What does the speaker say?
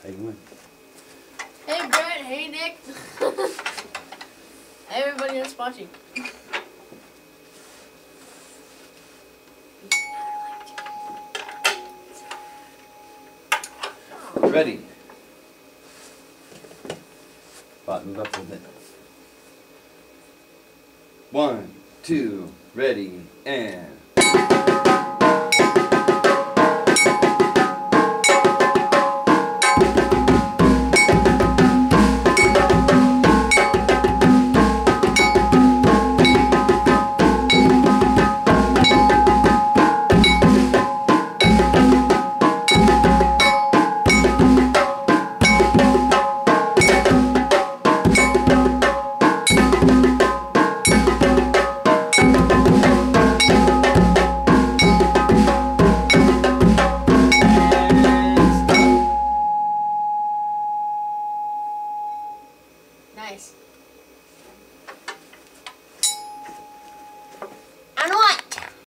How you win? Hey Brett, hey Nick. Hey everybody that's watching. Ready. Bot, move up a bit. 1, 2, ready, and... Nice.